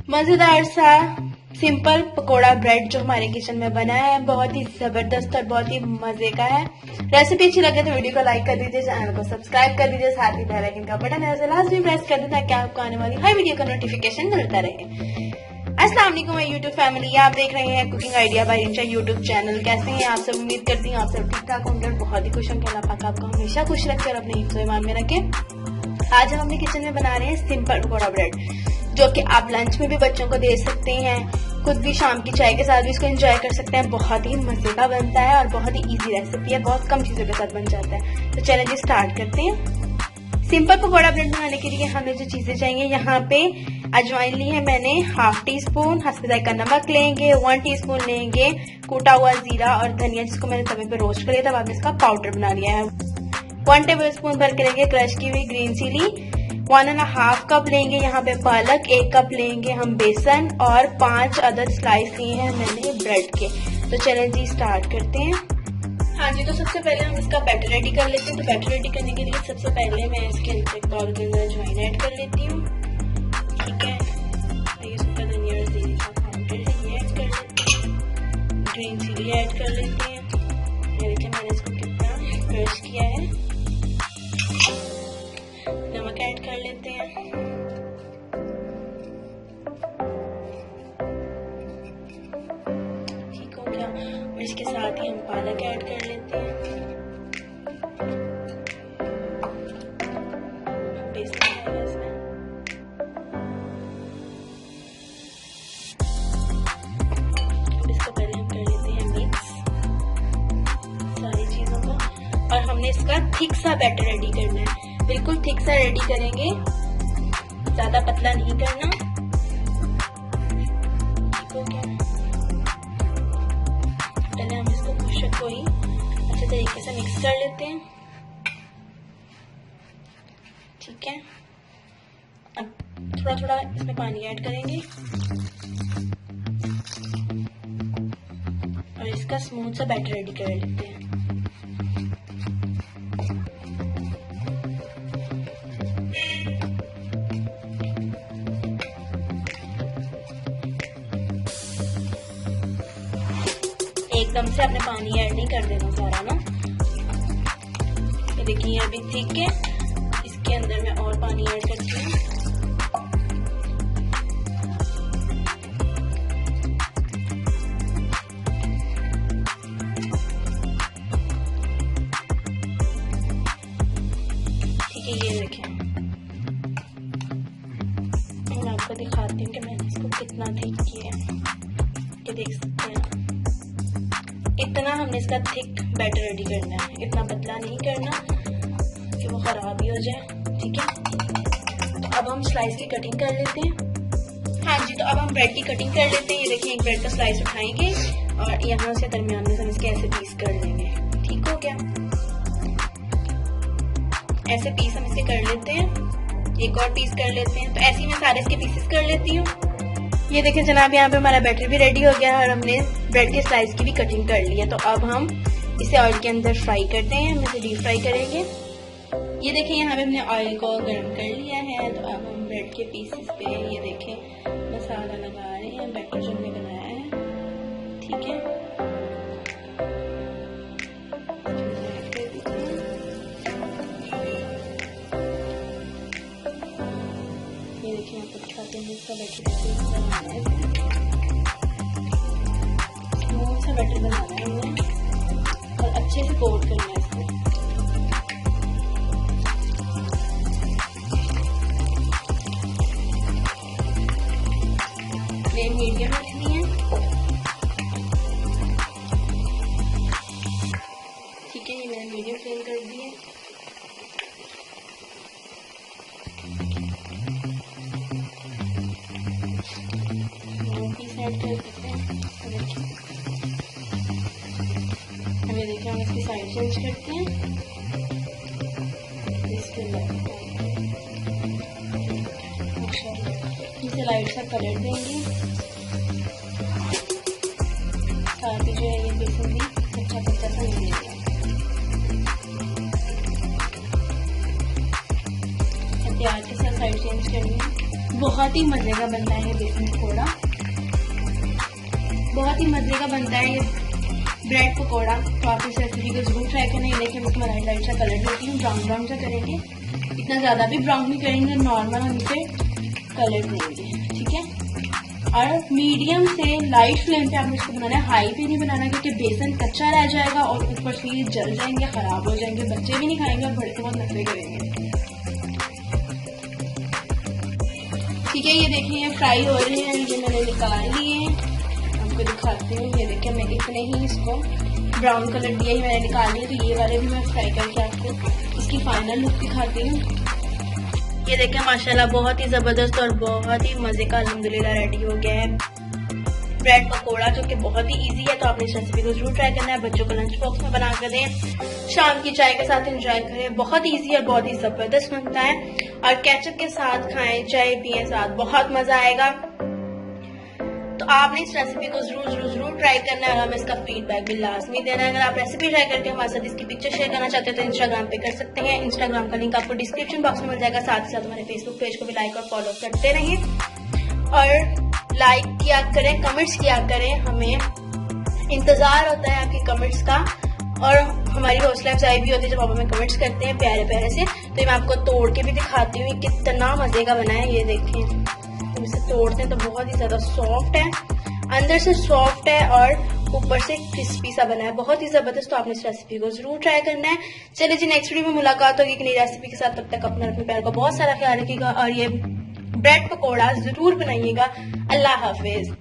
मजेदार सा simple pakora bread जो हमारे किचन में बना है, बहुत ही जबरदस्त और बहुत ही मजे का है। रेसिपी अच्छी लगे तो वीडियो को लाइक कर दीजिए, चैनल को सब्सक्राइब कर दीजिए, साथ ही बेल आइकन का बटन है लास्ट भी प्रेस कर दें ताकि आपको आने वाली हर वीडियो का नोटिफिकेशन मिलता रहे। अस्सलाम वालेकुम यूट्यूब फैमिली, आप देख रहे हैं cooking idea by Rincha YouTube channel. कैसे हैं आप सब? उम्मीद करती हूँ आप सब ठीक ठाक होंगे और बहुत ही खुश होंगे। अल्लाह पाक आपको हमेशा खुश रखे और अपने हिफ्ज़ ईमान में रखे। आज हम अपने किचन में बना रहे हैं सिंपल पकोड़ा ब्रेड, जो कि आप लंच में भी बच्चों को दे सकते हैं, खुद भी शाम की चाय के साथ भी इसको एंजॉय कर सकते हैं। बहुत ही मजे का बनता है और बहुत ही इजी रेसिपी है, बहुत कम चीजों के साथ बन जाता है। तो चलिए जी स्टार्ट करते हैं। सिंपल पकोड़ा ब्रेड बनाने के लिए हमें जो चीजें चाहिए, यहाँ पे अजवाइन ली है मैंने हाफ टी स्पून, हस्बे जायका नमक लेंगे, 1 टीस्पून लेंगे कूटा हुआ जीरा और धनिया जिसको मैंने तवे पे रोस्ट कर लिया था, बाद में इसका पाउडर बना लिया है। 1 टेबल स्पून भर के लेंगे क्रश की हुई ग्रीन चिली, 1.5 कप लेंगे यहाँ पे पालक, 1 कप लेंगे हम बेसन और 5 अदद स्लाइस लिए हैं मैंने ब्रेड के। तो चलें जी स्टार्ट करते हैं। हाँ जी, तो सबसे पहले हम इसका बैटर रेडी कर लेते हैं। तो बैटर रेडी करने के लिए सबसे पहले मैं इसके अंदर एक बाउल के अंदर अजवाइन ऐड कर लेती हूँ, ठीक है। ये सूखा धनिया और जीरे का पाउडर है, ये ऐड कर लेते हैं। ग्रीन चिली ऐड कर लेते हैं, ये देखिए मैंने इसको कितना क्रश किया है। नमक ऐड कर लेते हैं, ठीक हो गया। और इसके साथ ही हम पालक ऐड कर लेते हैं, बेसन है इसमें। इसको पहले हम कर लेते हैं मिक्स सारी चीजों को, और हमने इसका थिक सा बैटर रेडी करना है। बिल्कुल थिक सा रेडी करेंगे, ज्यादा पतला नहीं करना, ठीक हो गया। पहले हम इसको खुशक को ही अच्छे तरीके से मिक्स कर लेते हैं, ठीक है। अब थोड़ा थोड़ा इसमें पानी ऐड करेंगे और इसका स्मूथ सा बैटर रेडी कर लेते हैं। एकदम से आपने पानी ऐड नहीं कर देना सारा ना। तो देखिए अभी ठीक है, इसके अंदर मैं और पानी ऐड करती हूँ। ठीक है, ये देखिए मैं आपको दिखाती हूँ कि मैंने इसको कितना थिक किया है। ये देख सकते हैं, इतना हमने इसका थिक बैटर रेडी करना है, इतना पतला नहीं करना कि वो खराब ही हो जाए, ठीक है। तो अब हम स्लाइस की कटिंग कर लेते हैं। हाँ जी, तो अब हम ब्रेड की कटिंग कर लेते हैं। ये देखिए एक ब्रेड का स्लाइस उठाएंगे और यहाँ से दरमियान में हम इसके ऐसे पीस कर लेंगे, ठीक हो गया। ऐसे पीस हम इसके कर लेते हैं, एक और पीस कर लेते हैं। तो ऐसे ही मैं सारे इसके पीसेस कर लेती हूँ। ये देखिए जनाब, यहाँ पे हमारा बैटर भी रेडी हो गया है और हमने ब्रेड के स्लाइस की भी कटिंग कर ली है। तो अब हम इसे ऑयल के अंदर फ्राई करते हैं, हम इसे डीप फ्राई करेंगे। ये देखिए यहाँ पे हमने ऑयल को गर्म कर लिया है। तो अब हम ब्रेड के पीसेस पे ये देखिए मसाला लगा रहे हैं, बैटर जो हमने बनाया है, ठीक है। ये देखिए यहाँ पर दिखाते हैं इसका बैटर बनाना है, स्मूथ सा बैटर बनाना है हमने और अच्छे से कोट करना है इसको। फ्लेम मीडियम रखनी है, ठीक है। ये मैंने मीडियम फ्लेम कर दी है। ऐड कर देते हैं, हमें देखिए हम इसकी साइड चेंज करते हैं। इसे लाइट सा कलर देंगे, साथ ही जो है ये बेसन भी अच्छा कच्चा सा नहीं देगा। प्याज के साथ साइड चेंज करनी है। बहुत ही मजे का बनता है ये बेसन पकौड़ा, बहुत ही मजे का बनता है ये ब्रेड पकौड़ा। तो आप इस रेसिपी को जरूर ट्राई करना। ये देखिए उसमें लाइट लाइट सा कलर देती हूँ, ब्राउन ब्राउन सा करेंगे, इतना ज्यादा भी ब्राउन नहीं करेंगे, नॉर्मल हम इसे कलर देंगे, ठीक है। और मीडियम से लाइट फ्लेम पे आपने इसको बनाना है, हाई पे नहीं बनाना क्योंकि बेसन कच्चा रह जाएगा और ऊपर से ये जल जाएंगे, खराब हो जाएंगे, बच्चे भी नहीं खाएंगे और बड़े तो बहुत नखरे करेंगे, ठीक है। ये देखिए ये फ्राई हो रहे हैं, ये मैंने निकाल लिए हैं, आपको दिखाती हूँ। ये देखिए मैं इतने ही इसको ब्राउन कलर दिया ही मैंने निकाल लिया, तो ये वाले भी मैं फ्राई करके आपको इसकी फाइनल लुक दिखाती हूँ। ये देखिए माशाल्लाह बहुत ही जबरदस्त और बहुत ही मजे का अल्हम्दुलिल्लाह रेडी हो गया है ब्रेड पकोड़ा, जो कि बहुत ही इजी है। तो आपने इस रेसिपी को जरूर ट्राई करना है, बच्चों को लंच बॉक्स में बना कर दें, शाम की चाय के साथ एंजॉय करें, बहुत इजी और बहुत ही जबरदस्त बनता है। और केचप के साथ खाएं, चाय पिए साथ, बहुत मजा आएगा। तो आपने इस रेसिपी को जरूर ट्राई करना है और हमें इसका फीडबैक भी लाजमी देना है। अगर आप रेसिपी ट्राई करके हमारे साथ इसकी पिक्चर शेयर करना चाहते हैं तो इंस्टाग्राम पे कर सकते हैं, इंस्टाग्राम का लिंक आपको डिस्क्रिप्शन बॉक्स में मिल जाएगा। साथ ही साथ हमारे फेसबुक पेज को भी लाइक और फॉलो करते रहिए और लाइक किया करें, कमेंट्स किया करें, हमें इंतजार होता है आपकी कमेंट्स का और हमारी हौसला अफजाई भी होती है जब आप हमें कमेंट्स करते हैं प्यारे प्यारे से। तो मैं आपको तोड़ के भी दिखाती हूँ कितना मजे का बना है। ये देखें इसे तोड़ते हैं तो बहुत ही ज्यादा सॉफ्ट है, अंदर से सॉफ्ट है और ऊपर से क्रिस्पी सा बना है, बहुत ही जबरदस्त। तो आपने इस रेसिपी को जरूर ट्राई करना है। चलिए जी नेक्स्ट वीडियो में मुलाकात होगी एक नई रेसिपी के साथ, तब तक अपने प्यार का बहुत सारा ख्याल रखिएगा और ये ब्रेड पकौड़ा जरूर बनाइएगा। अल्लाह हाफिज।